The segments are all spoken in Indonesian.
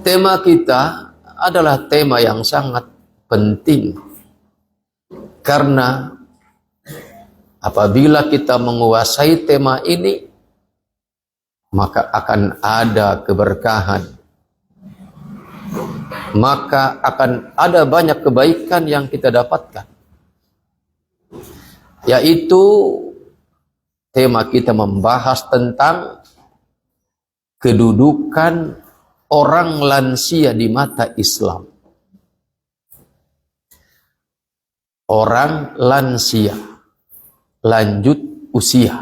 tema kita adalah tema yang sangat penting. Karena apabila kita menguasai tema ini, maka akan ada keberkahan. Maka akan ada banyak kebaikan yang kita dapatkan. Yaitu tema kita membahas tentang kedudukan orang lansia di mata Islam. Orang lansia, lanjut usia.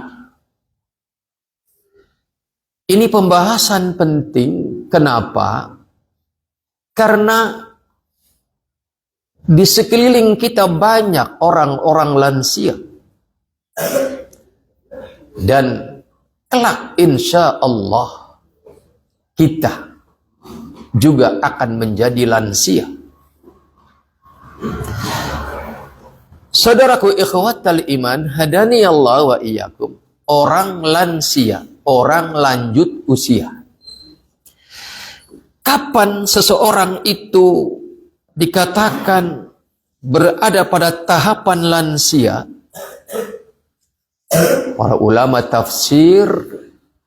Ini pembahasan penting. Kenapa? Karena di sekeliling kita banyak orang-orang lansia. Dan kelak insya Allah kita juga akan menjadi lansia. Saudaraku ikhwatal iman, hadani Allah wa iyyakum. Orang lansia, orang lanjut usia. Kapan seseorang itu dikatakan berada pada tahapan lansia? Para ulama tafsir,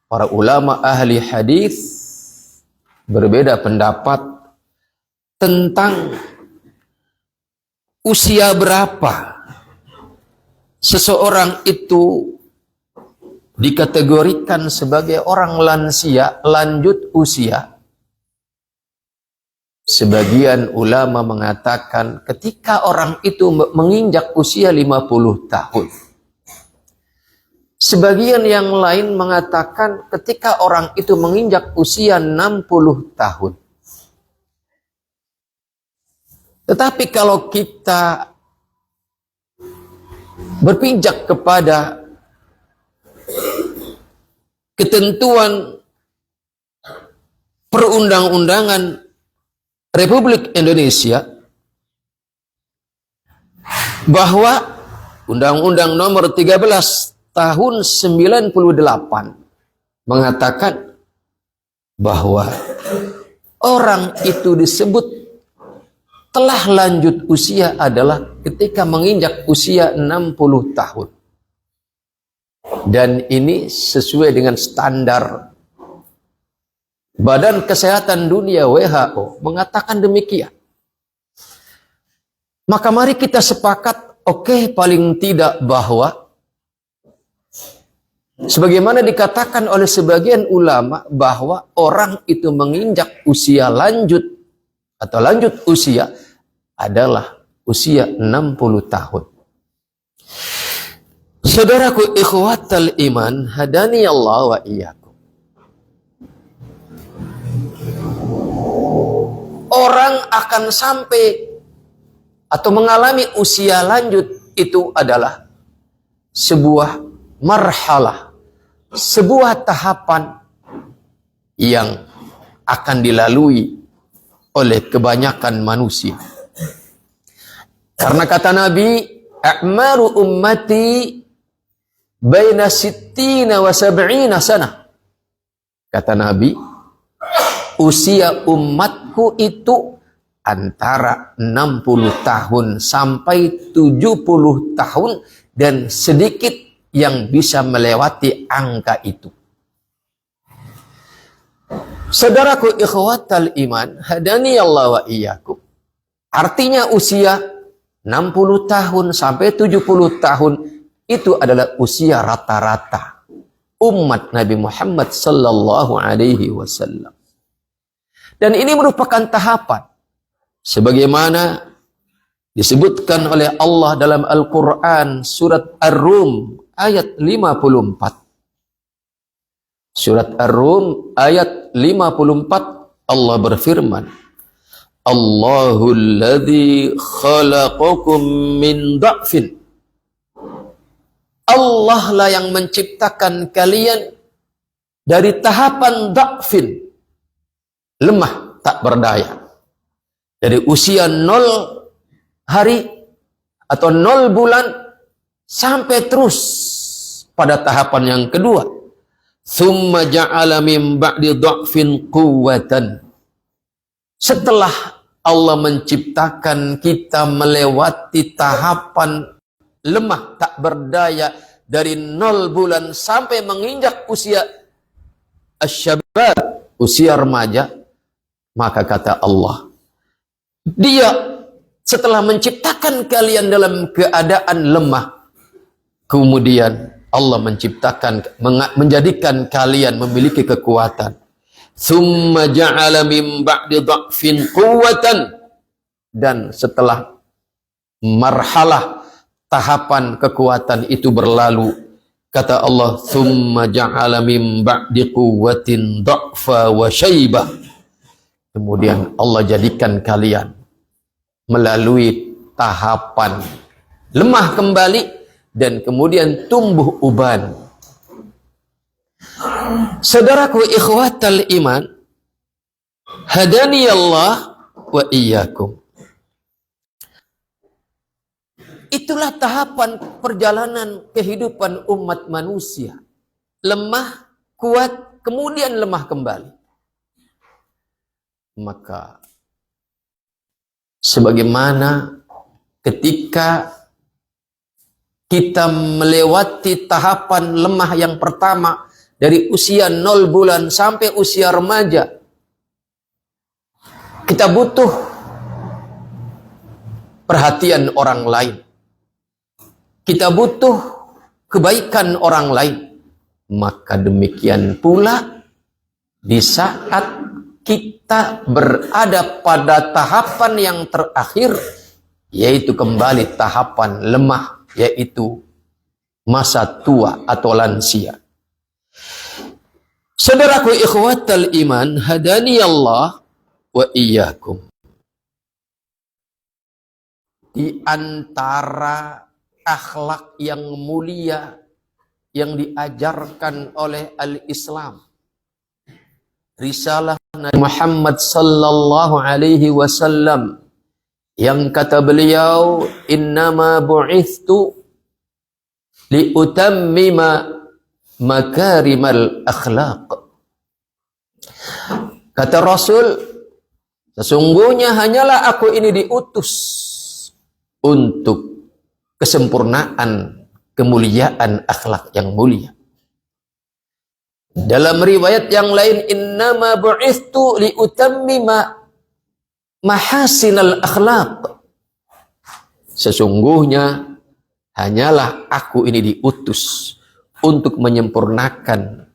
para ulama ahli hadis berbeda pendapat tentang usia berapa seseorang itu dikategorikan sebagai orang lansia, lanjut usia. Sebagian ulama mengatakan ketika orang itu menginjak usia 50 tahun. Sebagian yang lain mengatakan ketika orang itu menginjak usia 60 tahun. Tetapi kalau kita berpijak kepada ketentuan perundang-undangan Republik Indonesia, bahwa Undang-Undang Nomor 13 Tahun 98 mengatakan bahwa orang itu disebut telah lanjut usia adalah ketika menginjak usia 60 tahun. Dan ini sesuai dengan standar Badan Kesehatan Dunia WHO mengatakan demikian. Maka mari kita sepakat, oke, paling tidak bahwa sebagaimana dikatakan oleh sebagian ulama bahwa orang itu menginjak usia lanjut atau lanjut usia adalah usia 60 tahun. Saudaraku ikhwatal iman, hadani Allah wa iyyakum. Orang akan sampai atau mengalami usia lanjut itu adalah sebuah marhalah, sebuah tahapan yang akan dilalui oleh kebanyakan manusia. Karena kata Nabi, a'maru ummati baina sittina wa sab'ina sana. Kata Nabi, usia umatku itu antara 60 tahun sampai 70 tahun dan sedikit yang bisa melewati angka itu. Saudaraku ikhwatal iman, hadani Allah wa iyyakum. Artinya usia 60 tahun sampai 70 tahun itu adalah usia rata-rata umat Nabi Muhammad sallallahu alaihi wasallam. Dan ini merupakan tahapan sebagaimana disebutkan oleh Allah dalam Al-Qur'an surat Ar-Rum ayat 54. Surat Ar-Rum ayat 54 Allah berfirman, Allahul ladzi khalaqakum min dha'fin. Allah lah yang menciptakan kalian dari tahapan dha'fin, lemah, tak berdaya. Dari usia 0 hari atau 0 bulan sampai terus pada tahapan yang kedua. Tsumma ja'ala min ba'di dha'fin quwwatan. Setelah Allah menciptakan kita melewati tahapan lemah, tak berdaya dari 0 bulan sampai menginjak usia asyabab, usia remaja, maka kata Allah, Dia setelah menciptakan kalian dalam keadaan lemah, kemudian Allah menjadikan kalian memiliki kekuatan. Tsumma ja'ala min ba'di dha'fin quwwatan, dan setelah marhalah tahapan kekuatan itu berlalu, kata Allah, tsumma ja'ala min ba'di quwwatin dha'fa wa syaibah. Kemudian Allah jadikan kalian melalui tahapan lemah kembali dan kemudian tumbuh uban. Saudaraku ikhwatal iman, hadani Allah wa iyyakum. Itulah tahapan perjalanan kehidupan umat manusia. Lemah, kuat, kemudian lemah kembali. Maka sebagaimana ketika kita melewati tahapan lemah yang pertama dari usia 0 bulan sampai usia remaja, kita butuh perhatian orang lain. Kita butuh kebaikan orang lain. Maka demikian pula di saat kita berada pada tahapan yang terakhir, yaitu kembali tahapan lemah, yaitu masa tua atau lansia. Saudaraku ikhwatal iman, hadani Allah wa iyyakum. Di antara akhlak yang mulia yang diajarkan oleh al-Islam, risalah Nabi Muhammad sallallahu alaihi wasallam, yang kata beliau, innama bu'ithtu liutammima makarimal akhlaq. Kata Rasul, sesungguhnya hanyalah aku ini diutus untuk kesempurnaan kemuliaan akhlak yang mulia. Dalam riwayat yang lain, innama bu'ithtu liutammima mahasinal akhlaq. Sesungguhnya hanyalah aku ini diutus untuk menyempurnakan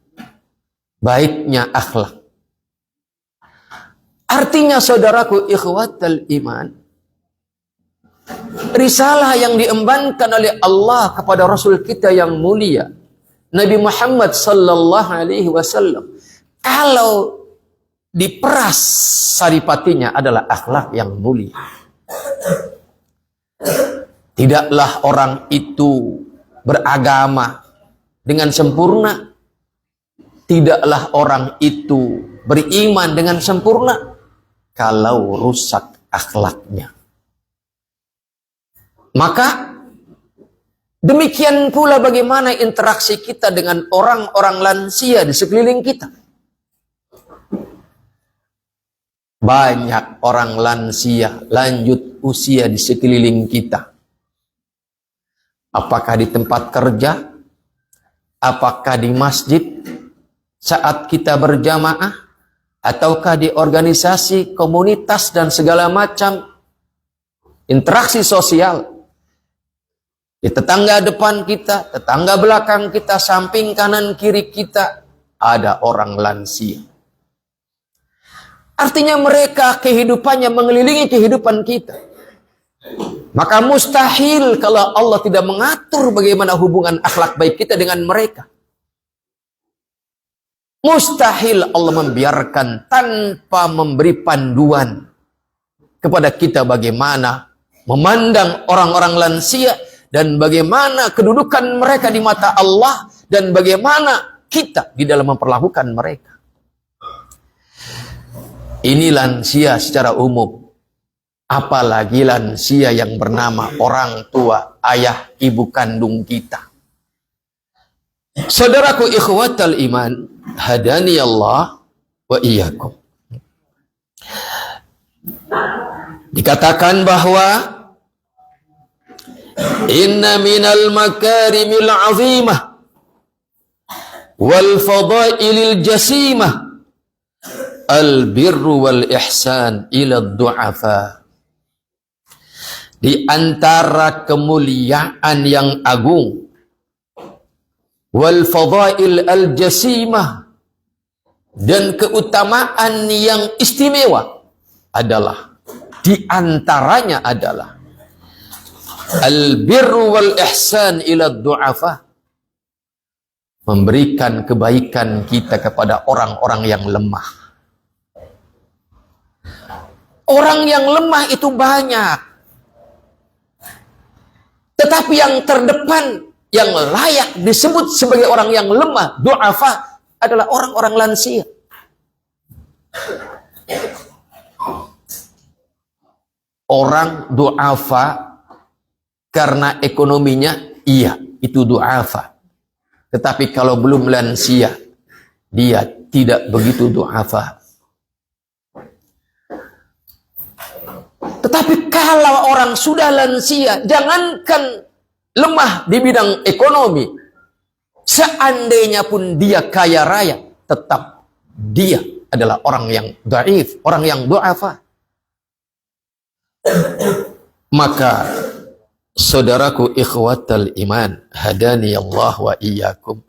baiknya akhlak. Artinya saudaraku ikhwatal iman, risalah yang diembankan oleh Allah kepada Rasul kita yang mulia Nabi Muhammad sallallahu alaihi wasallam, kalau diperas saripatinya adalah akhlak yang mulia. Tidaklah orang itu beragama dengan sempurna, tidaklah orang itu beriman dengan sempurna kalau rusak akhlaknya. Maka demikian pula bagaimana interaksi kita dengan orang-orang lansia di sekeliling kita. Banyak orang lansia lanjut usia di sekeliling kita. Apakah di tempat kerja, apakah di masjid saat kita berjamaah, ataukah di organisasi, komunitas dan segala macam interaksi sosial. Di tetangga depan kita, tetangga belakang kita, samping kanan kiri kita, ada orang lansia. Artinya mereka kehidupannya mengelilingi kehidupan kita. Maka mustahil kalau Allah tidak mengatur bagaimana hubungan akhlak baik kita dengan mereka. Mustahil Allah membiarkan tanpa memberi panduan kepada kita bagaimana memandang orang-orang lansia, dan bagaimana kedudukan mereka di mata Allah, dan bagaimana kita di dalam memperlakukan mereka. Ini lansia secara umum. Apalagi lansia yang bernama orang tua, ayah, ibu kandung kita. Saudaraku ikhwatal iman, hadani Allah wa iyyakum. Dikatakan bahwa inna minal makarimil azimah wal fadailil jasimah al birru wal ihsan ila du'afa. Di antara kemuliaan yang agung wal fadail al jasimah dan keutamaan yang istimewa adalah, di antaranya adalah al-birru wal ihsan ila du'afa, memberikan kebaikan kita kepada orang-orang yang lemah. Orang yang lemah itu banyak, tetapi yang terdepan, yang layak disebut sebagai orang yang lemah, du'afa, adalah orang-orang lansia. Orang du'afa karena ekonominya, iya, itu du'afa. Tetapi kalau belum lansia, dia tidak begitu du'afa. Tetapi kalau orang sudah lansia, jangankan lemah di bidang ekonomi, seandainya pun dia kaya raya, tetap dia adalah orang yang dhaif, orang yang du'afa. Maka saudaraku ikhwatal iman, hadani Allah wa iyyakum,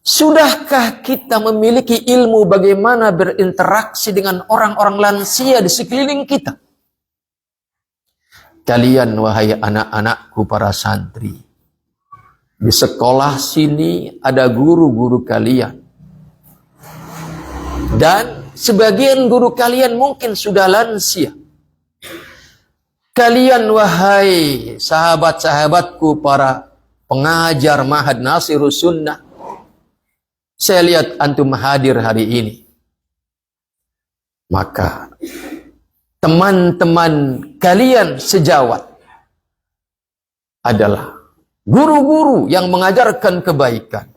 sudahkah kita memiliki ilmu bagaimana berinteraksi dengan orang-orang lansia di sekeliling kita? Kalian wahai anak-anakku para santri, di sekolah sini ada guru-guru kalian, dan sebagian guru kalian mungkin sudah lansia. Kalian wahai sahabat-sahabatku para pengajar Ma'had Nasirus Sunnah, saya lihat antum hadir hari ini. Maka teman-teman kalian sejawat adalah guru-guru yang mengajarkan kebaikan,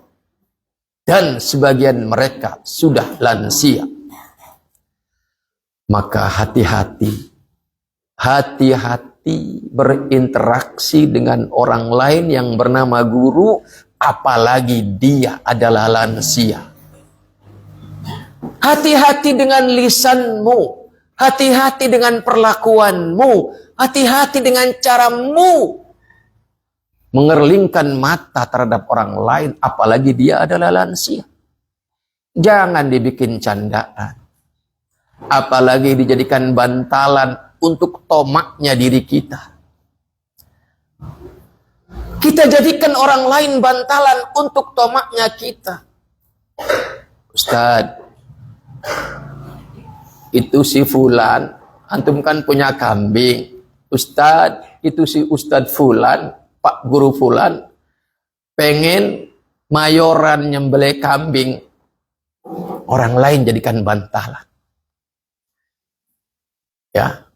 dan sebagian mereka sudah lansia. Maka hati-hati berinteraksi dengan orang lain yang bernama guru, apalagi dia adalah lansia. Hati-hati dengan lisanmu, hati-hati dengan perlakuanmu, hati-hati dengan caramu mengerlingkan mata terhadap orang lain, apalagi dia adalah lansia. Jangan dibikin candaan, apalagi dijadikan bantalan untuk tomaknya diri kita. Kita jadikan orang lain bantalan untuk tomaknya kita. Ustadz, itu si fulan, antum kan punya kambing. Ustadz, itu si Ustadz fulan, Pak Guru fulan, pengen mayoran nyembelih kambing. Orang lain jadikan bantalan. Ya.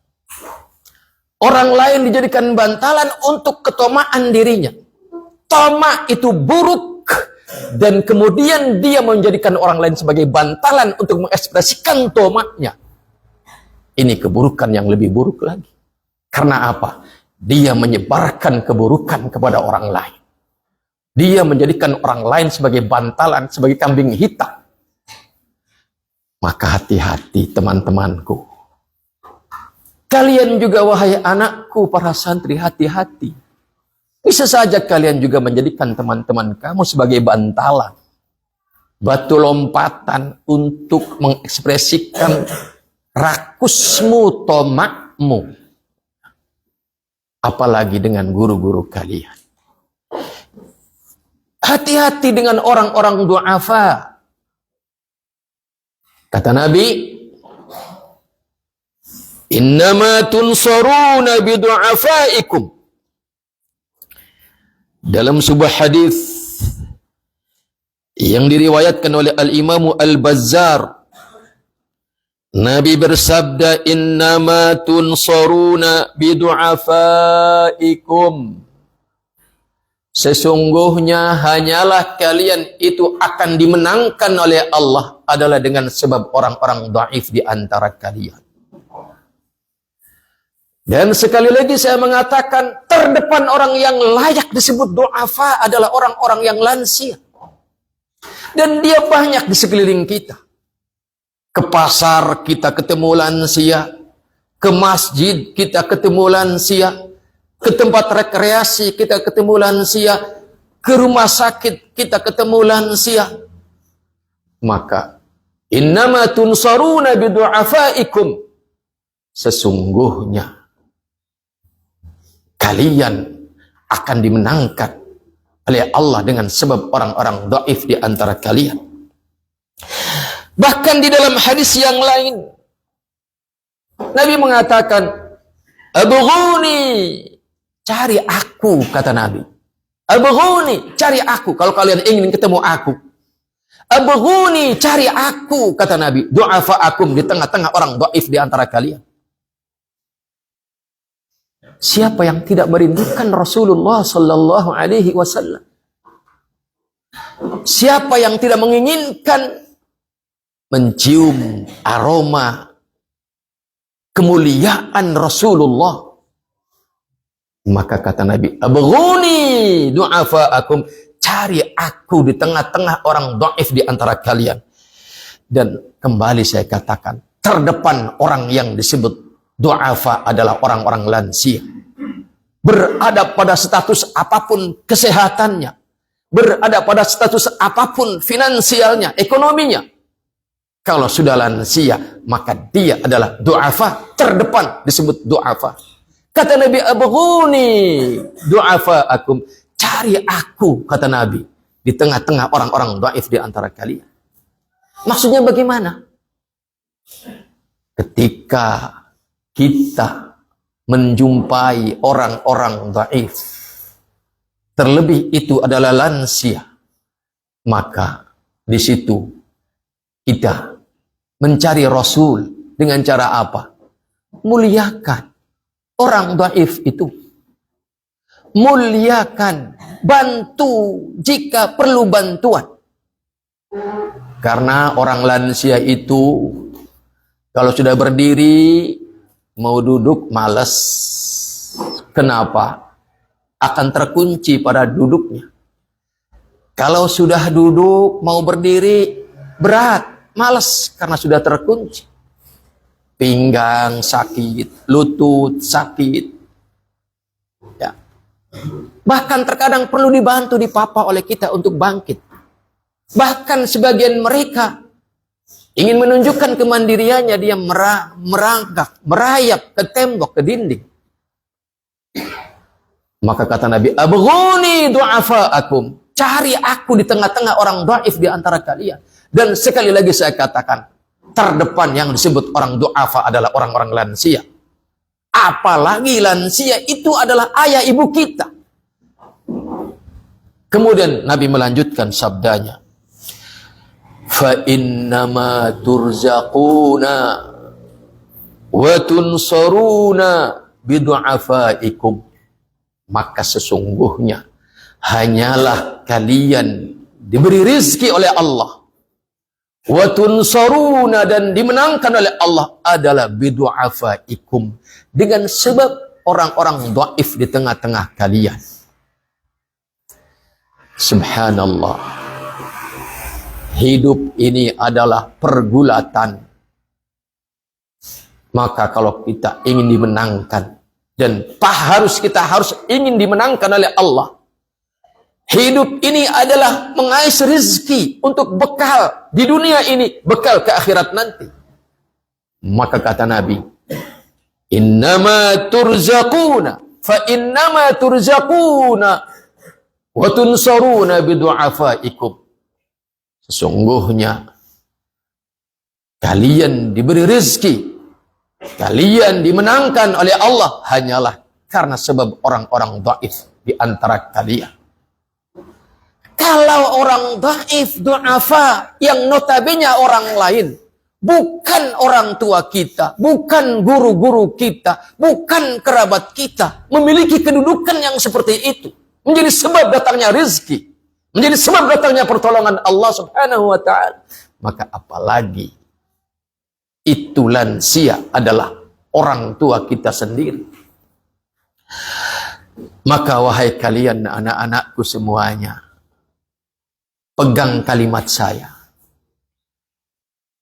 Orang lain dijadikan bantalan untuk ketomaan dirinya. Tomak itu buruk, dan kemudian dia menjadikan orang lain sebagai bantalan untuk mengekspresikan tomaknya. Ini keburukan yang lebih buruk lagi. Karena apa? Dia menyebarkan keburukan kepada orang lain. Dia menjadikan orang lain sebagai bantalan, sebagai kambing hitam. Maka hati-hati teman-temanku. Kalian juga wahai anakku para santri, hati-hati. Bisa saja kalian juga menjadikan teman-teman kamu sebagai bantalan, batu lompatan untuk mengekspresikan rakusmu, tomakmu. Apalagi dengan guru-guru kalian. Hati-hati dengan orang-orang du'afa. Kata Nabi, innama tunsaruna bidu'afaikum. Dalam sebuah hadis yang diriwayatkan oleh Al-Imam Al-Bazzar, Nabi bersabda, innama tunsaruna bidu'afaikum. Sesungguhnya hanyalah kalian itu akan dimenangkan oleh Allah adalah dengan sebab orang-orang dhaif di antara kalian. Dan sekali lagi saya mengatakan, terdepan orang yang layak disebut du'afa adalah orang-orang yang lansia. Dan dia banyak di sekeliling kita. Ke pasar kita ketemu lansia, ke masjid kita ketemu lansia, ke tempat rekreasi kita ketemu lansia, ke rumah sakit kita ketemu lansia. Maka innama tunsaruna bidu'afaikum, sesungguhnya kalian akan dimenangkan oleh Allah dengan sebab orang-orang dhaif di antara kalian. Bahkan di dalam hadis yang lain Nabi mengatakan, abghuni, cari aku, kata Nabi. Abghuni, cari aku kalau kalian ingin ketemu aku. Abghuni, cari aku, kata Nabi. Du'afa'akum, di tengah-tengah orang dhaif di antara kalian. Siapa yang tidak merindukan Rasulullah sallallahu alaihi wasallam? Siapa yang tidak menginginkan mencium aroma kemuliaan Rasulullah? Maka kata Nabi, abghuni du'afa'akum, cari aku di tengah-tengah orang dhaif di antara kalian. Dan kembali saya katakan, terdepan orang yang disebut du'afa adalah orang-orang lansia. Berada pada status apapun kesehatannya, berada pada status apapun finansialnya, ekonominya. Kalau sudah lansia, maka dia adalah du'afa, terdepan disebut du'afa. Kata Nabi, abghuni du'afa'akum, cari aku, kata Nabi, di tengah-tengah orang-orang dhaif di antara kalian. Maksudnya bagaimana? Ketika kita menjumpai orang-orang dhaif, terlebih itu adalah lansia, maka di situ kita mencari Rasul dengan cara apa? Muliakan orang dhaif itu. Muliakan, bantu jika perlu bantuan. Karena orang lansia itu kalau sudah berdiri, mau duduk malas. Kenapa? Akan terkunci pada duduknya. Kalau sudah duduk, mau berdiri, berat, malas karena sudah terkunci. Pinggang sakit, lutut sakit. Ya. Bahkan terkadang perlu dibantu, dipapa oleh kita untuk bangkit. Bahkan sebagian mereka ingin menunjukkan kemandiriannya, dia merangkak, merayap ke tembok, ke dinding. Maka kata Nabi, abghuni du'afa'akum, cari aku di tengah-tengah orang dhaif di antara kalian. Dan sekali lagi saya katakan, terdepan yang disebut orang du'afa adalah orang-orang lansia. Apalagi lansia itu adalah ayah ibu kita. Kemudian Nabi melanjutkan sabdanya, fa innama turzaquna wa tunsaruna bidu'afaikum, maka sesungguhnya hanyalah kalian diberi rizki oleh Allah, wa tunsaruna, dan dimenangkan oleh Allah adalah bidu'afaikum, dengan sebab orang-orang dhaif di tengah-tengah kalian. Subhanallah. Hidup ini adalah pergulatan. Maka kalau kita ingin dimenangkan, dan kita harus ingin dimenangkan oleh Allah, hidup ini adalah mengais rezeki untuk bekal di dunia ini, bekal ke akhirat nanti. Maka kata Nabi, innama turzaquna fa innama turzaquna wa tunsaruna bidu'afaikum. Sesungguhnya kalian diberi rezeki, kalian dimenangkan oleh Allah hanyalah karena sebab orang-orang dhaif di antara kalian. Kalau orang dhaif, du'afa, yang notabene orang lain, bukan orang tua kita, bukan guru-guru kita, bukan kerabat kita, memiliki kedudukan yang seperti itu, menjadi sebab datangnya rezeki, menjadi sebab datangnya pertolongan Allah subhanahu wa ta'ala, maka apalagi itu lansia adalah orang tua kita sendiri. Maka wahai kalian anak-anakku semuanya, pegang kalimat saya.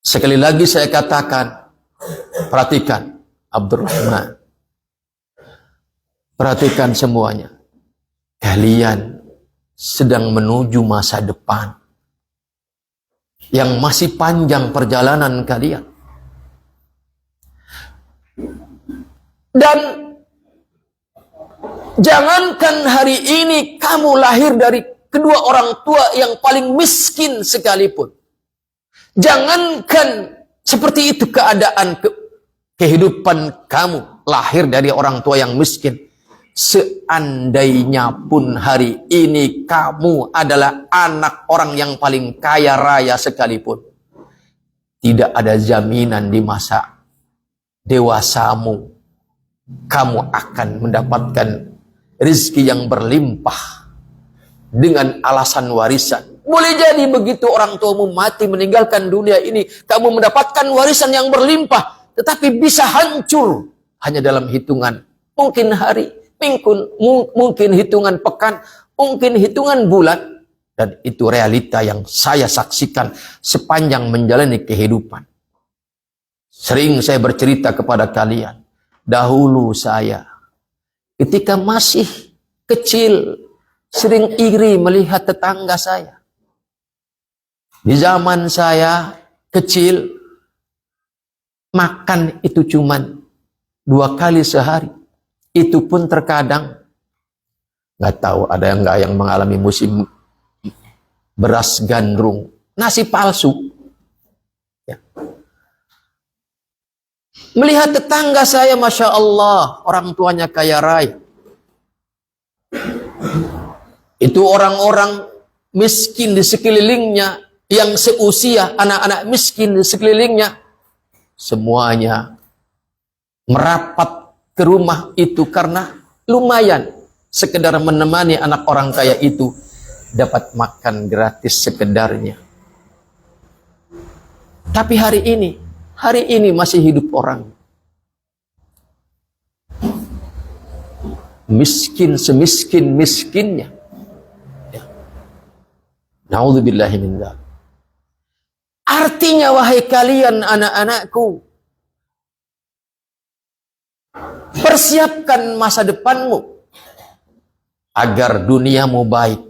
Sekali lagi saya katakan, perhatikan Abdurrahman, perhatikan semuanya. Kalian sedang menuju masa depan yang masih panjang perjalanan kalian. Dan jangankan hari ini kamu lahir dari kedua orang tua yang paling miskin sekalipun. Jangankan seperti itu keadaan kehidupan kamu lahir dari orang tua yang miskin. Seandainya pun hari ini kamu adalah anak orang yang paling kaya raya sekalipun, tidak ada jaminan di masa dewasamu kamu akan mendapatkan rezeki yang berlimpah dengan alasan warisan. Boleh jadi begitu orang tuamu mati meninggalkan dunia ini, kamu mendapatkan warisan yang berlimpah, tetapi bisa hancur hanya dalam hitungan mungkin hari, mungkin hitungan pekan, mungkin hitungan bulan. Dan itu realita yang saya saksikan sepanjang menjalani kehidupan. Sering saya bercerita kepada kalian, dahulu saya ketika masih kecil sering iri melihat tetangga saya. Di zaman saya kecil, makan itu cuman 2 kali sehari. Itu pun terkadang, nggak tahu ada yang nggak yang mengalami musim beras gandrung, nasi palsu. Ya. Melihat tetangga saya, Masya Allah, orang tuanya kaya raya. Itu orang-orang miskin di sekelilingnya, yang seusia anak-anak miskin di sekelilingnya, semuanya merapat ke rumah itu karena lumayan sekedar menemani anak orang kaya itu dapat makan gratis sekedarnya. Tapi hari ini masih hidup orang miskin semiskin-miskinnya. Ya. Na'udzubillahi min dzalik. Artinya wahai kalian anak-anakku, persiapkan masa depanmu agar duniamu baik.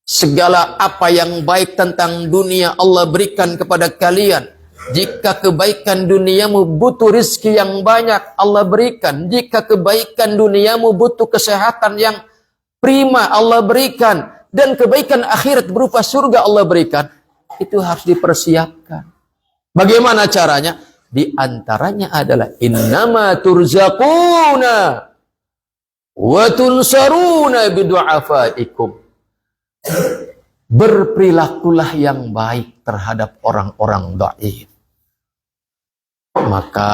Segala apa yang baik tentang dunia Allah berikan kepada kalian. Jika kebaikan duniamu butuh rizki yang banyak, Allah berikan. Jika kebaikan duniamu butuh kesehatan yang prima, Allah berikan. Dan kebaikan akhirat berupa surga Allah berikan. Itu harus dipersiapkan. Bagaimana caranya? Di antaranya adalah innama turzaquna wa tunsaruna bidu'afaikum. Berperilakulah yang baik terhadap orang-orang dhaif. Maka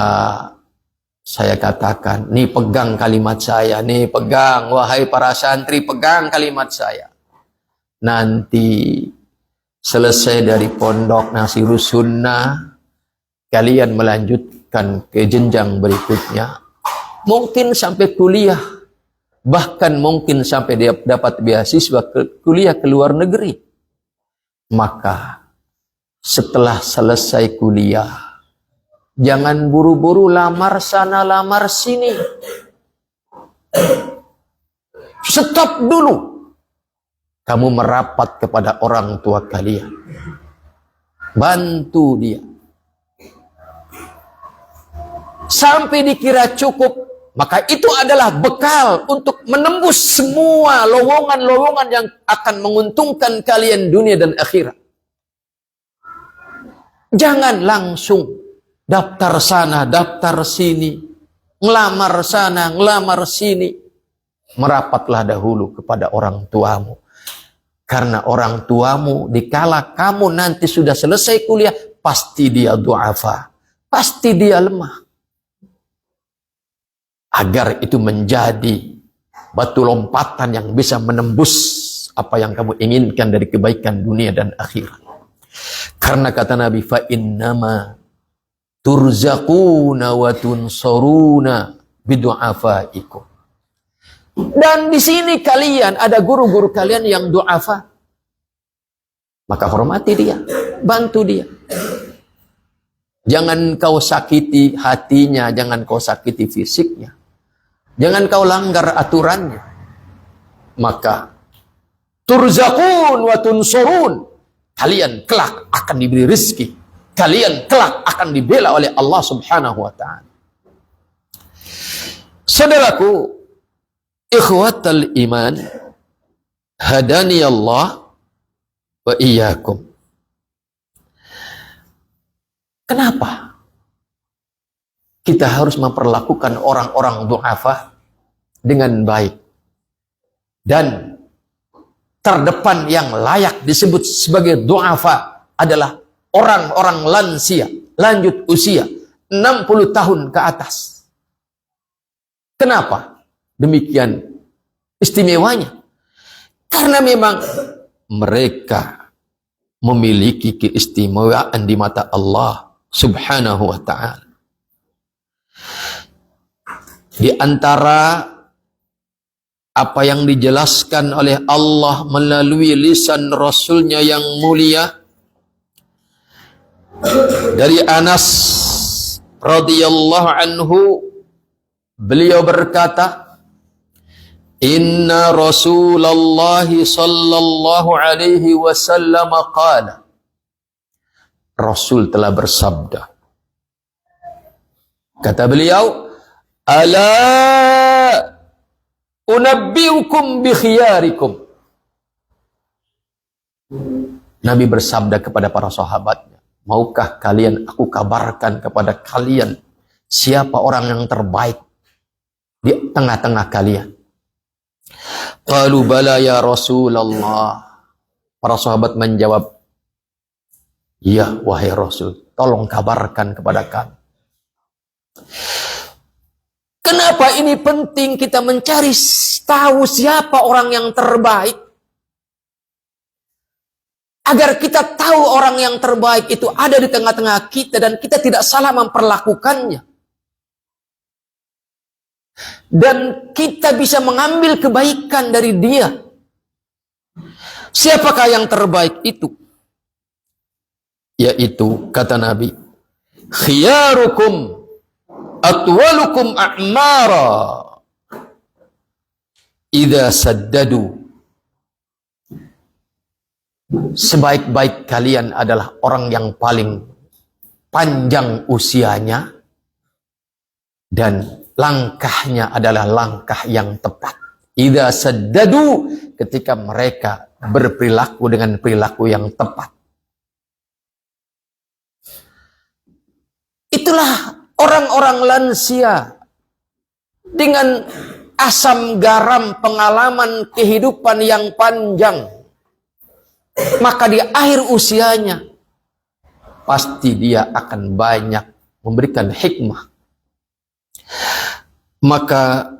saya katakan, nih pegang kalimat saya, nih pegang, wahai para santri, pegang kalimat saya. Nanti selesai dari pondok Nasirus Sunnah, kalian melanjutkan ke jenjang berikutnya, mungkin sampai kuliah, bahkan mungkin sampai dia dapat beasiswa kuliah ke luar negeri. Maka setelah selesai kuliah, jangan buru-buru lamar sana lamar sini. Stop dulu. Kamu merapat kepada orang tua kalian, bantu dia sampai dikira cukup. Maka itu adalah bekal untuk menembus semua lowongan-lowongan yang akan menguntungkan kalian dunia dan akhirat. Jangan langsung daftar sana, daftar sini, ngelamar sana, ngelamar sini. Merapatlah dahulu kepada orang tuamu. Karena orang tuamu dikala kamu nanti sudah selesai kuliah, pasti dia du'afa, pasti dia lemah. Agar itu menjadi batu lompatan yang bisa menembus apa yang kamu inginkan dari kebaikan dunia dan akhirat. Karena kata Nabi, fa innama turzaquna wa tunsuruna bidu'afaikum. Dan di sini kalian ada guru-guru kalian yang du'afa. Maka hormati dia, bantu dia. Jangan kau sakiti hatinya, jangan kau sakiti fisiknya. Jangan kau langgar aturannya. Maka turzaqun wa tunsurun. Kalian kelak akan diberi rezeki. Kalian kelak akan dibela oleh Allah Subhanahu wa ta'ala. Saudaraku, ikhwatal iman, hadani Allah wa iyyakum. Kenapa kita harus memperlakukan orang-orang du'afa dengan baik? Dan terdepan yang layak disebut sebagai du'afa adalah orang-orang lansia, lanjut usia, 60 tahun ke atas. Kenapa demikian istimewanya? Karena memang mereka memiliki keistimewaan di mata Allah Subhanahu wa ta'ala. Di antara apa yang dijelaskan oleh Allah melalui lisan Rasulnya yang mulia, dari Anas radhiyallahu anhu, beliau berkata, Inna Rasulullah sallallahu alaihi wasallam qala. Rasul telah bersabda. Kata beliau, Ala unabbiukum bi khiyarikum. Nabi bersabda kepada para sahabatnya, maukah kalian aku kabarkan kepada kalian siapa orang yang terbaik di tengah-tengah kalian? Qalu bala ya Rasulullah. Para sahabat menjawab, ya wahai Rasul, tolong kabarkan kepada kami. Kenapa ini penting kita mencari tahu siapa orang yang terbaik? Agar kita tahu orang yang terbaik itu ada di tengah-tengah kita dan kita tidak salah memperlakukannya. Dan kita bisa mengambil kebaikan dari dia. Siapakah yang terbaik itu? Yaitu, kata Nabi, khiyarukum atwalukum a'mara idza saddadu. Sebaik-baik kalian adalah orang yang paling panjang usianya dan langkahnya adalah langkah yang tepat. Idza saddadu, ketika mereka berperilaku dengan perilaku yang tepat. Itulah orang-orang lansia dengan asam garam pengalaman kehidupan yang panjang. Maka di akhir usianya pasti dia akan banyak memberikan hikmah. Maka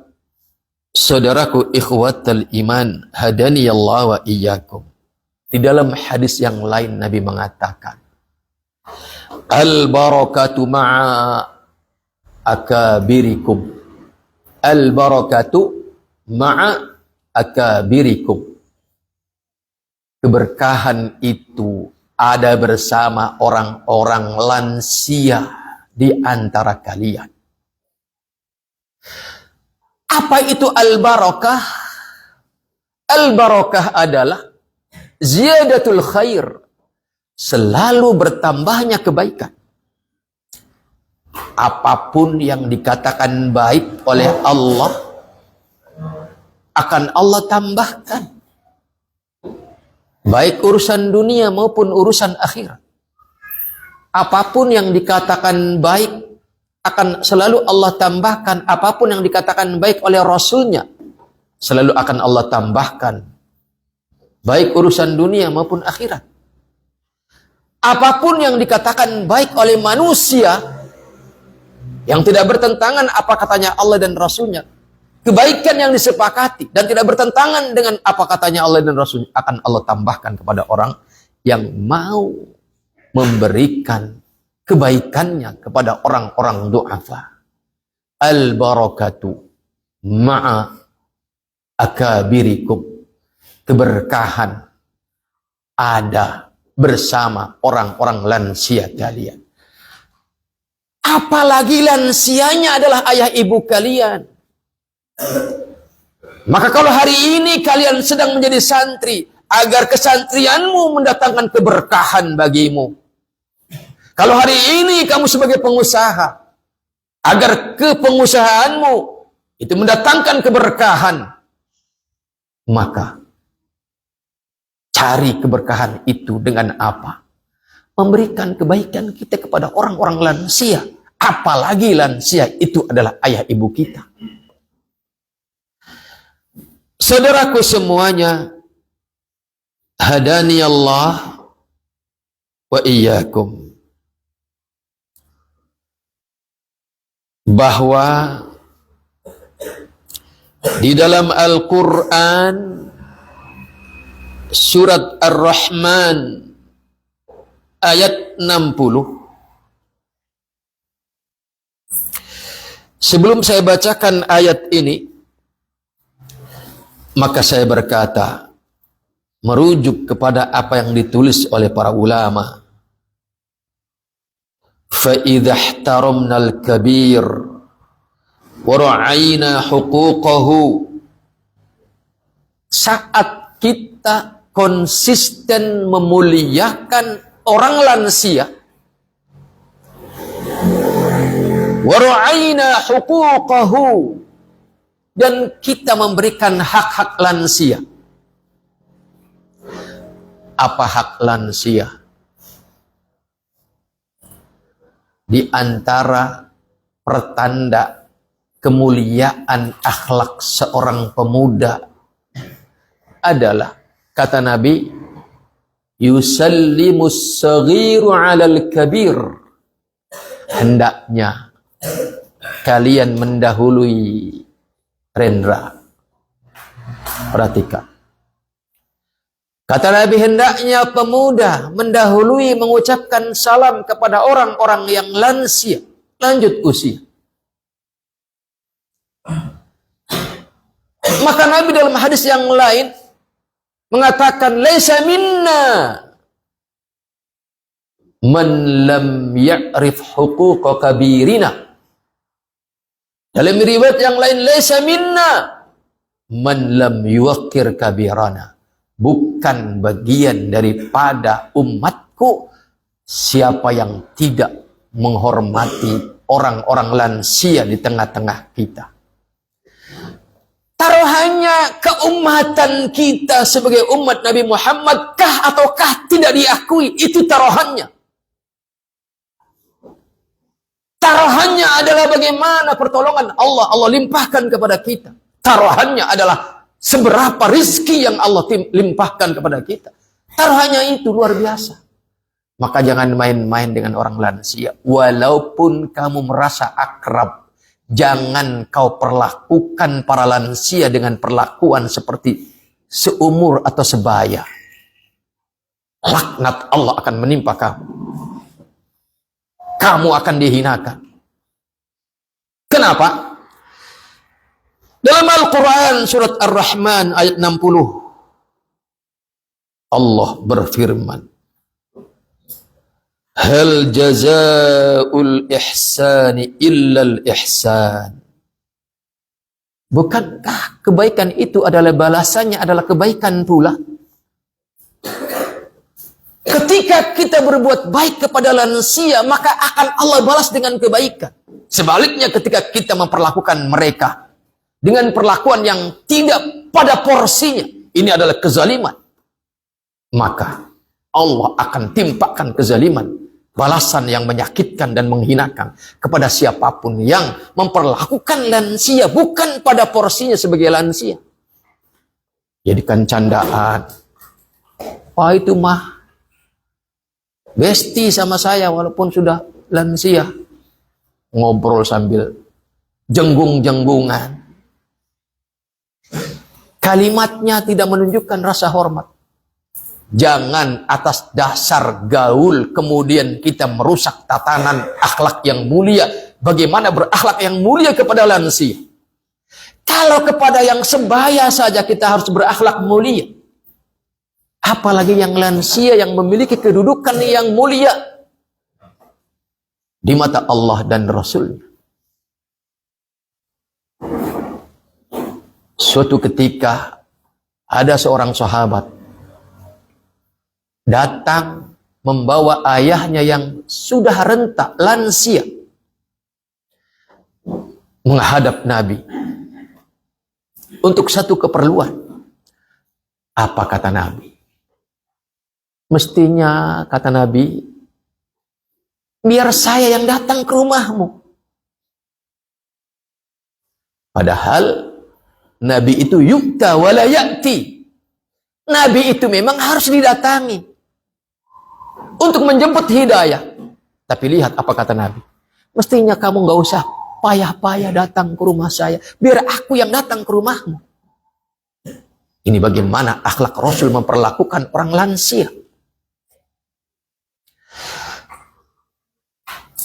saudaraku ikhwatal iman, hadani Allah wa iyyakum. Di dalam hadis yang lain Nabi mengatakan, al-barakatu ma'a akabirikum. Al-barakatu ma'a akabirikum. Keberkahan itu ada bersama orang-orang lansia di antara kalian. Apa itu al-barakah? Al-barakah adalah ziyadatul khair, selalu bertambahnya kebaikan. Apapun yang dikatakan baik oleh Allah, akan Allah tambahkan. Baik urusan dunia maupun urusan akhirat. Apapun yang dikatakan baik, akan selalu Allah tambahkan. Apapun yang dikatakan baik oleh Rasulnya, selalu akan Allah tambahkan. Baik urusan dunia maupun akhirat. Apapun yang dikatakan baik oleh manusia, yang tidak bertentangan apa katanya Allah dan Rasulnya, kebaikan yang disepakati dan tidak bertentangan dengan apa katanya Allah dan Rasulnya, akan Allah tambahkan kepada orang yang mau memberikan kebaikannya kepada orang-orang du'afa. Al-barakatu ma'a akabirikum. Keberkahan ada bersama orang-orang lansia kalian. Apalagi lansianya adalah ayah ibu kalian. Maka kalau hari ini kalian sedang menjadi santri, agar kesantrianmu mendatangkan keberkahan bagimu. Kalau hari ini kamu sebagai pengusaha, agar kepengusahaanmu itu mendatangkan keberkahan, maka cari keberkahan itu dengan apa? Memberikan kebaikan kita kepada orang-orang lansia. Apalagi lansia itu adalah ayah ibu kita. Saudaraku semuanya, hadani Allah wa iyyakum, bahwa di dalam Al-Quran surat Ar-Rahman ayat 60. Sebelum saya bacakan ayat ini, maka saya berkata, merujuk kepada apa yang ditulis oleh para ulama. فَإِذَا احْتَرَمْنَا الْكَبِيرَ وَرَعَيْنَا حُقُوقَهُ. Saat kita konsisten memuliakan orang lansia, وَرَعَيْنَا حُقُوقَهُ, dan kita memberikan hak-hak lansia. Apa hak lansia? Di antara pertanda kemuliaan akhlak seorang pemuda adalah, kata Nabi, yusallimus saghiru 'alal kabir. Hendaknya kalian mendahului Rendra. Perhatikan. Kata Nabi, hendaknya pemuda mendahului mengucapkan salam kepada orang-orang yang lansia, lanjut usia. Maka Nabi dalam hadis yang lain mengatakan, laisa minna man lam ya'rif huquqa kabirina. Dalam riwayat yang lain, laisa minna man lam yuwaqqir kabirana. Bukan bagian daripada umatku siapa yang tidak menghormati orang-orang lansia di tengah-tengah kita. Taruhannya keumatan kita sebagai umat Nabi Muhammad kah ataukah tidak diakui, itu taruhannya. Taruhannya adalah bagaimana pertolongan Allah limpahkan kepada kita. Taruhannya adalah seberapa rizki yang Allah limpahkan kepada kita. Taruhannya itu luar biasa. Maka jangan main-main dengan orang lansia. Walaupun kamu merasa akrab, jangan kau perlakukan para lansia dengan perlakuan seperti seumur atau sebaya. Laknat Allah akan menimpa kamu. Kamu akan dihinakan. Kenapa? Dalam Al-Quran surat Ar-Rahman ayat 60, Allah berfirman, hal jazaa'ul ihsani illal ihsan. Bukankah kebaikan itu adalah balasannya adalah kebaikan pula? Ketika kita berbuat baik kepada lansia, maka akan Allah balas dengan kebaikan. Sebaliknya ketika kita memperlakukan mereka dengan perlakuan yang tidak pada porsinya, ini adalah kezaliman, maka Allah akan timpakan kezaliman, balasan yang menyakitkan dan menghinakan kepada siapapun yang memperlakukan lansia bukan pada porsinya sebagai lansia. Jadikan candaan, wah itu mah besti sama saya walaupun sudah lansia. Ngobrol sambil jenggung-jenggungan. Kalimatnya tidak menunjukkan rasa hormat. Jangan atas dasar gaul kemudian kita merusak tatanan akhlak yang mulia. Bagaimana berakhlak yang mulia kepada lansia? Kalau kepada yang sebaya saja kita harus berakhlak mulia, apalagi yang lansia yang memiliki kedudukan yang mulia di mata Allah dan Rasul. Suatu ketika ada seorang sahabat datang membawa ayahnya yang sudah renta, lansia, menghadap Nabi untuk satu keperluan. Apa kata Nabi? Mestinya, kata Nabi, biar saya yang datang ke rumahmu. Padahal Nabi itu yukta wala ya'ti. Nabi itu memang harus didatangi untuk menjemput hidayah. Tapi lihat apa kata Nabi. Mestinya kamu gak usah payah-payah datang ke rumah saya. Biar aku yang datang ke rumahmu. Ini bagaimana akhlak Rasul memperlakukan orang lansia.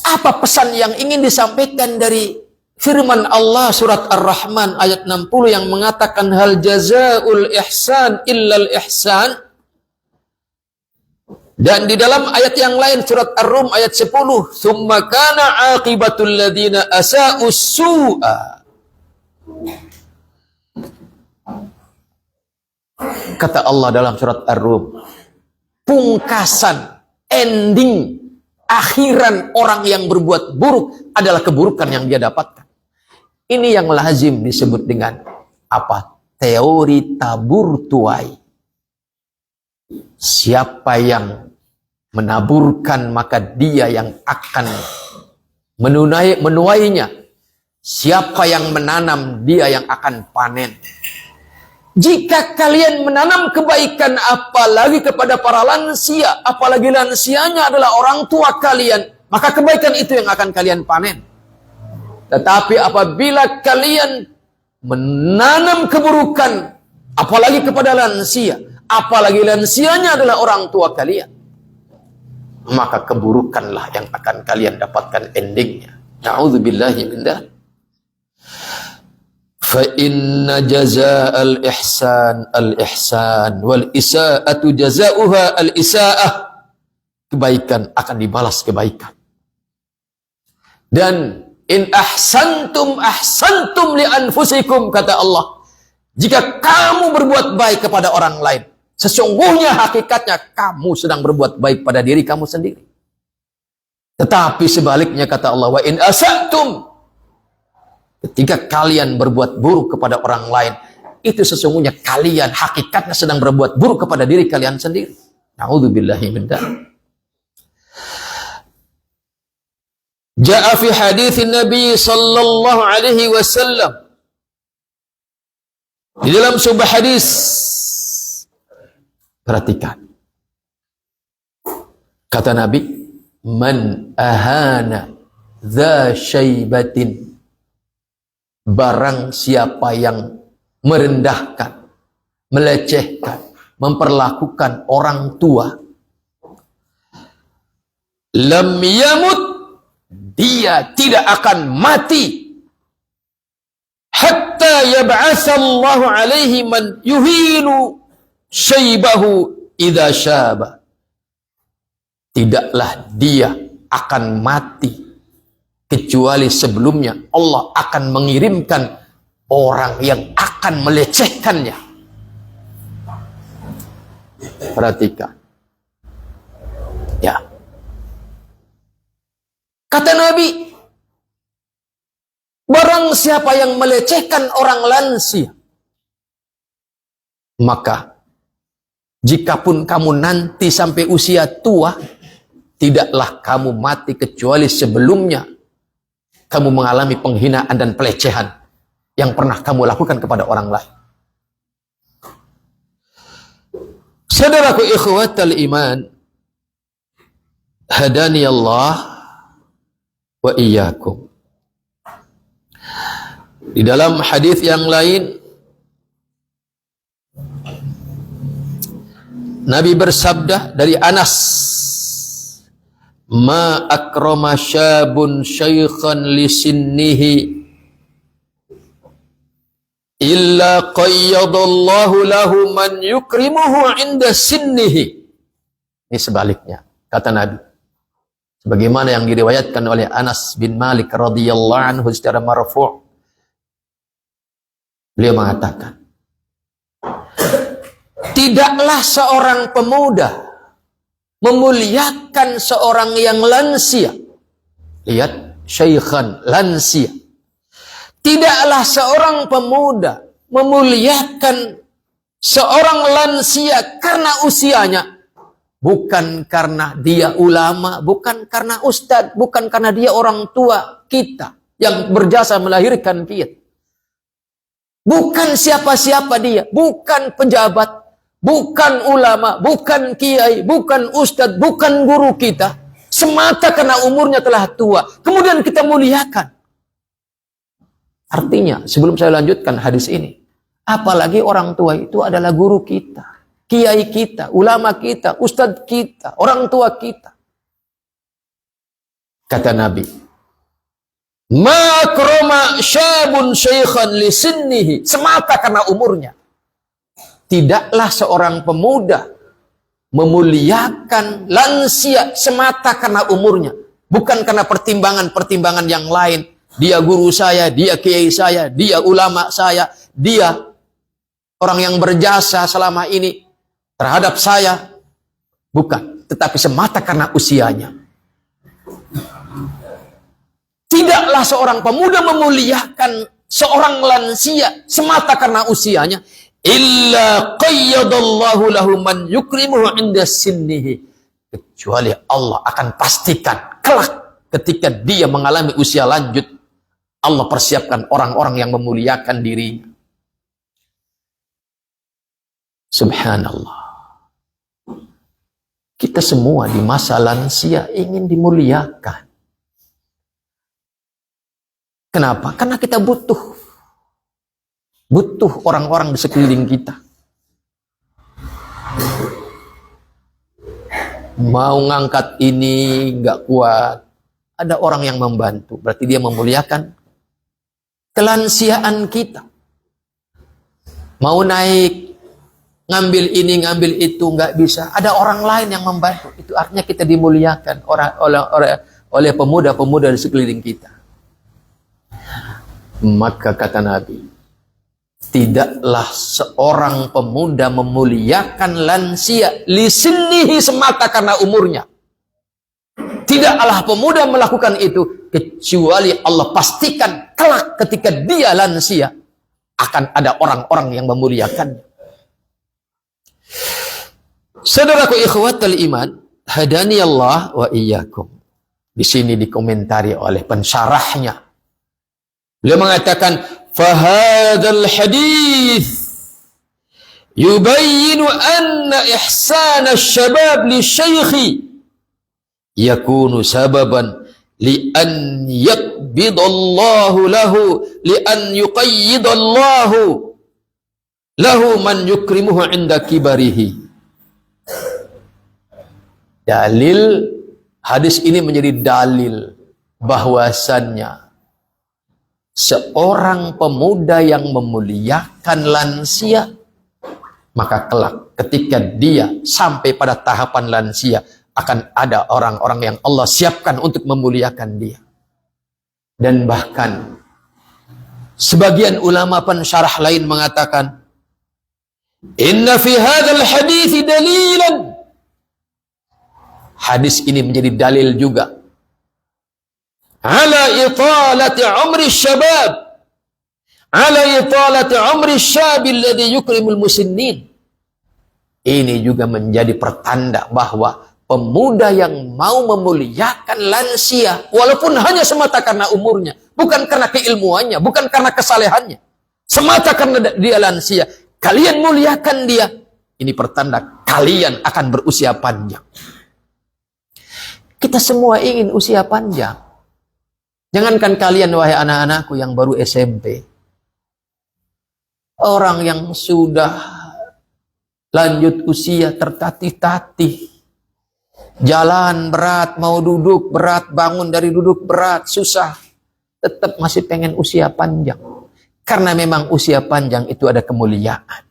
Apa pesan yang ingin disampaikan dari firman Allah surat Ar-Rahman ayat 60 yang mengatakan hal jazaul ihsan illal ihsan? Dan di dalam ayat yang lain surat Ar-Rum ayat 10, "Tsumma kana 'aqibatul ladzina asa'us su'a." Kata Allah dalam surat Ar-Rum, pungkasan, ending, akhiran orang yang berbuat buruk adalah keburukan yang dia dapatkan. Ini yang lazim disebut dengan apa? Teori tabur tuai. Siapa yang menaburkan maka dia yang akan menuainya. Siapa yang menanam dia yang akan panen. Jika kalian menanam kebaikan apalagi kepada para lansia, apalagi lansianya adalah orang tua kalian, maka kebaikan itu yang akan kalian panen. Tetapi apabila kalian menanam keburukan apalagi kepada lansia, apalagi lansianya adalah orang tua kalian, maka keburukanlah yang akan kalian dapatkan endingnya. Na'udzubillahi min dzalik. Fa inna jazaa'al ihsan al-ihsan wal isaa'atu jazaa'uha al-isaa'ah. Kebaikan akan dibalas kebaikan. Dan in ahsantum ahsantum li anfusikum, kata Allah. Jika kamu berbuat baik kepada orang lain, sesungguhnya hakikatnya kamu sedang berbuat baik pada diri kamu sendiri. Tetapi sebaliknya kata Allah, wa in asatum, ketika kalian berbuat buruk kepada orang lain, itu sesungguhnya kalian hakikatnya sedang berbuat buruk kepada diri kalian sendiri. Na'udzubillahi min dzalik. Ja'a fi hadits Nabi sallallahu alaihi wasallam, di dalam sebuah hadis, perhatikan. Kata Nabi, man ahana dza syaibatin, barang siapa yang merendahkan, melecehkan, memperlakukan orang tua, lam yamut, dia tidak akan mati hatta yab'atsallahu alaihi man yuhinu syaibahu idza syaba. Tidaklah dia akan mati kecuali sebelumnya Allah akan mengirimkan orang yang akan melecehkannya. Perhatikan. Ya. Kata Nabi, barang siapa yang melecehkan orang lansia, maka jikapun kamu nanti sampai usia tua, tidaklah kamu mati kecuali sebelumnya kamu mengalami penghinaan dan pelecehan yang pernah kamu lakukan kepada orang lain. Saudaraku ikhwatal iman, hadani Allah wa iyyakum. Di dalam hadis yang lain Nabi bersabda dari Anas, ma akrama syabun syaikhan li sinnihi illa qayyadallahu lahu man yukrimuhu inda sinnihi. Ini sebaliknya, kata Nabi. Sebagaimana yang diriwayatkan oleh Anas bin Malik radhiyallahu anhu secara marfu'. Beliau mengatakan, tidaklah seorang pemuda memuliakan seorang yang lansia. Lihat, syaikhan, lansia. Tidaklah seorang pemuda memuliakan seorang lansia karena usianya. Bukan karena dia ulama, bukan karena ustadz, bukan karena dia orang tua kita yang berjasa melahirkan kita. Bukan siapa-siapa dia, bukan pejabat, bukan ulama, bukan kiai, bukan ustadz, bukan guru kita. Semata karena umurnya telah tua. Kemudian kita muliakan. Artinya, sebelum saya lanjutkan hadis ini, apalagi orang tua itu adalah guru kita, kiai kita, ulama kita, ustadz kita, orang tua kita. Kata Nabi, ma akrama syabun syaikhan li sinnihi, semata karena umurnya. Tidaklah seorang pemuda memuliakan lansia semata karena umurnya, bukan karena pertimbangan-pertimbangan yang lain. Dia guru saya, dia kiai saya, dia ulama saya, dia orang yang berjasa selama ini terhadap saya. Bukan, tetapi semata karena usianya. Tidaklah seorang pemuda memuliakan seorang lansia semata karena usianya. Illa qayyadallahu lahu man yukrimuhu inda sinnihi. Kecuali Allah akan pastikan kelak ketika dia mengalami usia lanjut, Allah persiapkan orang-orang yang memuliakan dirinya. Subhanallah. Kita semua di masa lansia ingin dimuliakan. Kenapa? Karena kita butuh orang-orang di sekeliling kita. Mau ngangkat ini nggak kuat, ada orang yang membantu. Berarti dia memuliakan kelansiaan kita. Mau naik, ngambil ini, ngambil itu, nggak bisa. Ada orang lain yang membantu. Itu artinya kita dimuliakan oleh pemuda-pemuda di sekeliling kita. Maka kata Nabi, tidaklah seorang pemuda memuliakan lansia li sinnihi semata karena umurnya. Tidaklah pemuda melakukan itu kecuali Allah pastikan kelak ketika dia lansia akan ada orang-orang yang memuliakannya. Saudaraku ikhwatal iman, hadani Allah wa iyyakum. Di sini dikomentari oleh pensyarahnya. Beliau mengatakan, fahadzal hadits yubayyinu anna ihsana asy-syabab lisyaikhi yakunu sababan li an yaqbidallahu lahu li an yuqayyidallahu lahu man yukrimuhu inda kibarihi. Dalil hadis ini menjadi dalil bahwasannya seorang pemuda yang memuliakan lansia, maka kelak ketika dia sampai pada tahapan lansia akan ada orang-orang yang Allah siapkan untuk memuliakan dia. Dan bahkan sebagian ulama pensyarah lain mengatakan, inna fi hadzal hadits dalilan. Hadis ini menjadi dalil juga ala italati umri syabab, ala italati umri syabil alladhi yukrimul musinnin. Ini juga menjadi pertanda bahwa pemuda yang mau memuliakan lansia, walaupun hanya semata karena umurnya, bukan karena keilmuannya, bukan karena kesalehannya, semata karena dia lansia, kalian muliakan dia. Ini pertanda kalian akan berusia panjang. Kita semua ingin usia panjang. Jangankan kalian, wahai anak-anakku yang baru SMP. Orang yang sudah lanjut usia, tertatih-tatih. Jalan berat, mau duduk berat, bangun dari duduk berat, susah. Tetap masih pengen usia panjang. Karena memang usia panjang itu ada kemuliaan.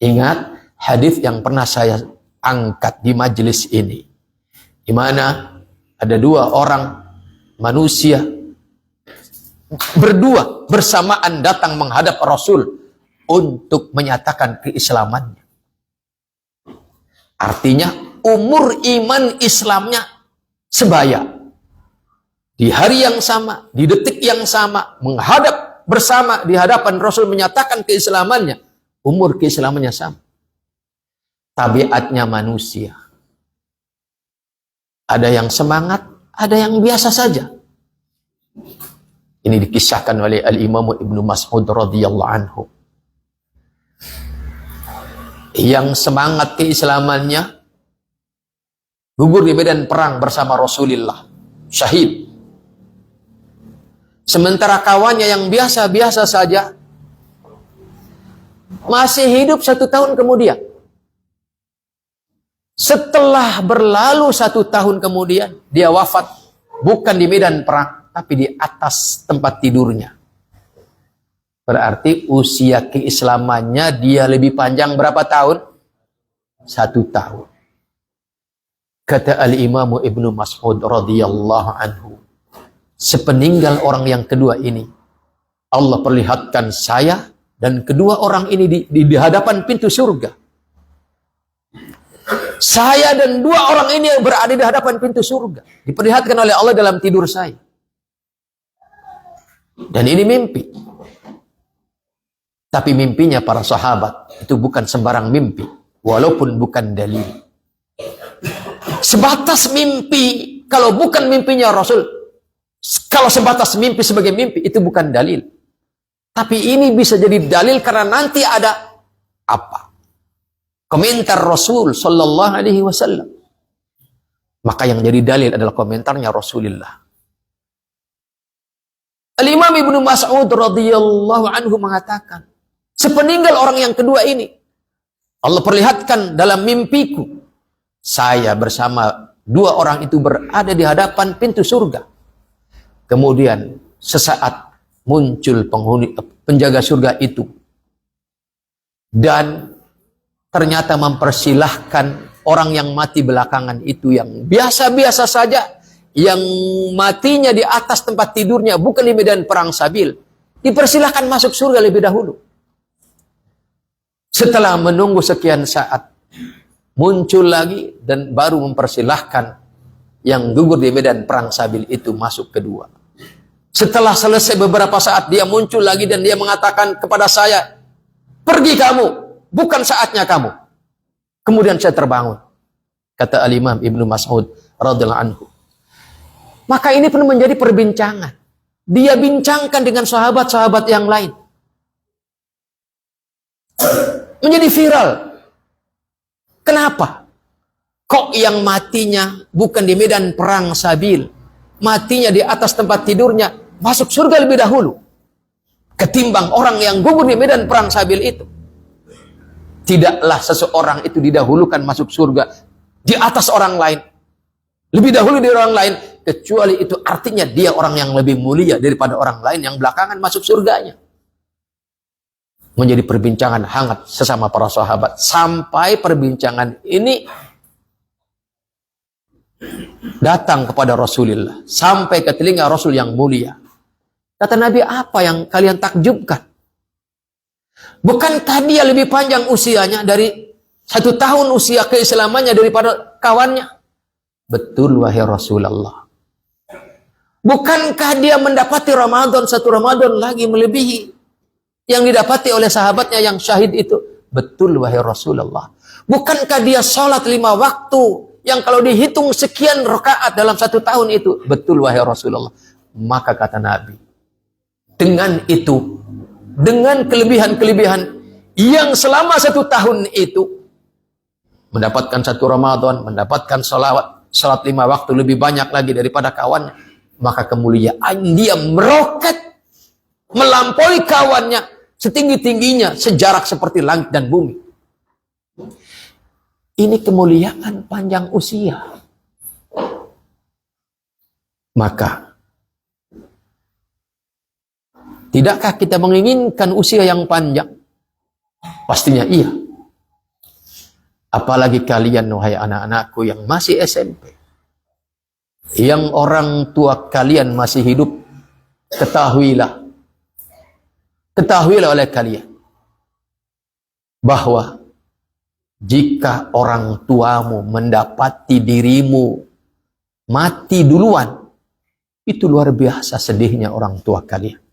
Ingat hadis yang pernah saya angkat di majelis ini. Di mana ada dua orang manusia berdua bersamaan datang menghadap Rasul untuk menyatakan keislamannya. Artinya umur iman Islamnya sebaya. Di hari yang sama, di detik yang sama, menghadap bersama di hadapan Rasul menyatakan keislamannya, umur keislamannya sama. Tabiatnya manusia. Ada yang semangat, ada yang biasa saja. Ini dikisahkan oleh Al-Imam Ibnu Mas'ud radhiyallahu anhu. Yang semangat keislamannya gugur di medan perang bersama Rasulullah, syahid. Sementara kawannya yang biasa-biasa saja masih hidup 1 tahun kemudian. Setelah berlalu 1 tahun kemudian, dia wafat bukan di medan perang, tapi di atas tempat tidurnya. Berarti usia keislamannya dia lebih panjang berapa tahun? 1 tahun. Kata Al-Imam Ibnu Mas'ud radhiyallahu anhu, sepeninggal orang yang kedua ini, Allah perlihatkan saya dan kedua orang ini di hadapan pintu surga. Saya dan 2 orang ini yang berada di hadapan pintu surga. Diperlihatkan oleh Allah dalam tidur saya. Dan ini mimpi. Tapi mimpinya para sahabat itu bukan sembarang mimpi. Walaupun bukan dalil. Sebatas mimpi. Kalau bukan mimpinya Rasul. Kalau sebatas mimpi sebagai mimpi, itu bukan dalil. Tapi ini bisa jadi dalil karena nanti ada apa? Komentar Rasul sallallahu alaihi wasallam. Maka yang jadi dalil adalah komentarnya Rasulullah. Al-Imam Ibnu Mas'ud radhiyallahu anhu mengatakan, sepeninggal orang yang kedua ini, Allah perlihatkan dalam mimpiku, saya bersama 2 orang itu berada di hadapan pintu surga. Kemudian sesaat muncul penjaga surga itu. Dan ternyata mempersilahkan orang yang mati belakangan itu yang biasa-biasa saja, yang matinya di atas tempat tidurnya, bukan di medan perang sabil, dipersilahkan masuk surga lebih dahulu. Setelah menunggu sekian saat, muncul lagi dan baru mempersilahkan yang gugur di medan perang sabil itu masuk kedua. Setelah selesai beberapa saat, dia muncul lagi dan dia mengatakan kepada saya, pergi kamu, bukan saatnya kamu. Kemudian saya terbangun. Kata Al-Imam Ibnu Mas'ud radhiyallahu anhu. Maka ini pun menjadi perbincangan. Dia bincangkan dengan sahabat-sahabat yang lain. Menjadi viral. Kenapa? Kok yang matinya bukan di medan perang sabil, matinya di atas tempat tidurnya, masuk surga lebih dahulu ketimbang orang yang gugur di medan perang sabil itu? Tidaklah seseorang itu didahulukan masuk surga di atas orang lain, lebih dahulu dari orang lain, kecuali itu artinya dia orang yang lebih mulia daripada orang lain yang belakangan masuk surganya. Menjadi perbincangan hangat sesama para sahabat, sampai perbincangan ini datang kepada Rasulullah, sampai ke telinga Rasul yang mulia. Kata Nabi, apa yang kalian takjubkan? Bukankah dia lebih panjang usianya dari 1 tahun usia keislamannya daripada kawannya? Betul wahai Rasulullah. Bukankah dia mendapati Ramadan 1 Ramadan lagi melebihi yang didapati oleh sahabatnya yang syahid itu? Betul wahai Rasulullah. Bukankah dia sholat 5 waktu yang kalau dihitung sekian rakaat dalam 1 tahun itu? Betul wahai Rasulullah. Maka kata Nabi, dengan itu, dengan kelebihan-kelebihan yang selama 1 tahun itu, mendapatkan 1 Ramadan, mendapatkan salat 5 waktu lebih banyak lagi daripada kawannya, maka kemuliaan dia meroket, melampaui kawannya setinggi-tingginya, sejarak seperti langit dan bumi. Ini kemuliaan panjang usia. Maka, tidakkah kita menginginkan usia yang panjang? Pastinya iya. Apalagi kalian, wahai anak-anakku yang masih SMP. Yang orang tua kalian masih hidup, ketahuilah oleh kalian bahwa jika orang tuamu mendapati dirimu mati duluan, itu luar biasa sedihnya orang tua kalian.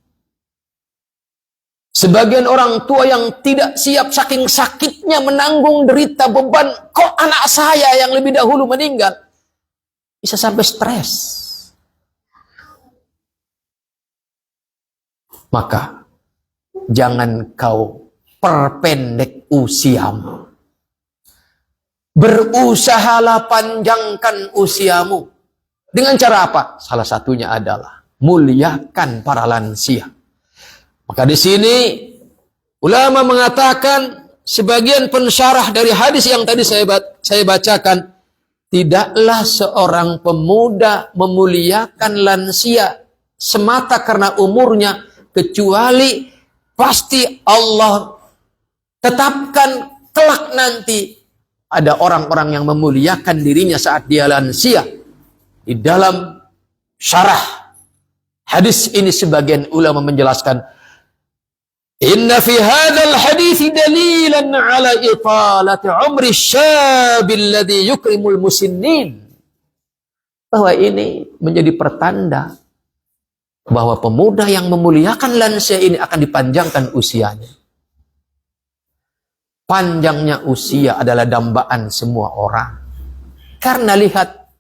Sebagian orang tua yang tidak siap saking sakitnya menanggung derita beban, kok anak saya yang lebih dahulu meninggal, bisa sampai stres. Maka jangan kau perpendek usiamu. Berusahalah panjangkan usiamu. Dengan cara apa? Salah satunya adalah muliakan para lansia. Maka di sini ulama mengatakan, sebagian pensyarah dari hadis yang tadi saya bacakan, tidaklah seorang pemuda memuliakan lansia semata karena umurnya, kecuali pasti Allah tetapkan kelak nanti ada orang-orang yang memuliakan dirinya saat dia lansia. Di dalam syarah hadis ini sebagian ulama menjelaskan, inna fi hadzal hadits dalilan ala italati umri syabil ladzi yukrimul musinnin. Bahwa ini menjadi pertanda bahwa pemuda yang memuliakan lansia ini akan dipanjangkan usianya. Panjangnya usia adalah dambaan semua orang. Karena lihat,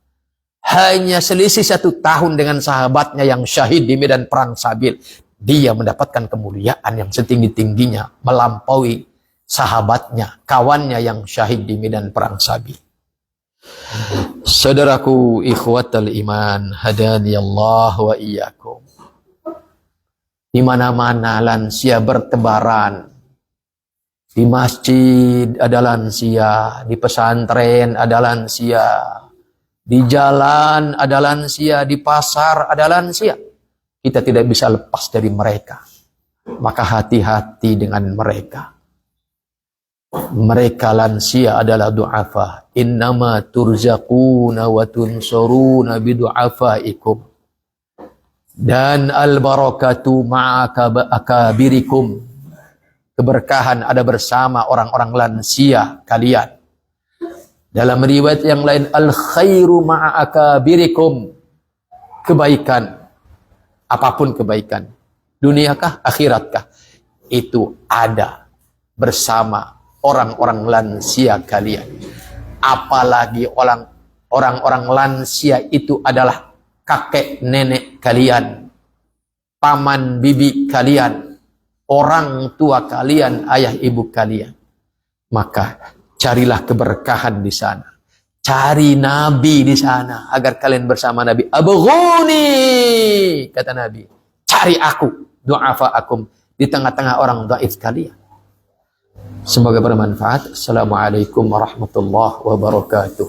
hanya selisih 1 tahun dengan sahabatnya yang syahid di medan perang Sabil, dia mendapatkan kemuliaan yang setinggi-tingginya, melampaui sahabatnya, kawannya yang syahid di medan perang Sabil. Saudaraku ikhwatal iman, hadani Allah wa iyyakum. Di mana-mana lansia bertebaran. Di masjid ada lansia, di pesantren ada lansia, di jalan ada lansia, di pasar ada lansia. Kita tidak bisa lepas dari mereka. Maka hati-hati dengan mereka. Mereka lansia adalah du'afa. Innama turzaquna wa tunsuruna bidu'afaikum. Dan al-barakatu ma'akabirikum. Keberkahan ada bersama orang-orang lansia kalian. Dalam riwayat yang lain, al-khairu ma'akabirikum. Kebaikan, apapun kebaikan, duniakah, akhiratkah, itu ada bersama orang-orang lansia kalian. Apalagi orang-orang lansia itu adalah kakek nenek kalian, paman bibi kalian, orang tua kalian, ayah ibu kalian. Maka carilah keberkahan di sana. Cari Nabi di sana agar kalian bersama Nabi. Abghuni, kata Nabi. Cari aku, du'afa'akum, di tengah-tengah orang dhaif kalian. Semoga bermanfaat. Assalamualaikum warahmatullahi wabarakatuh.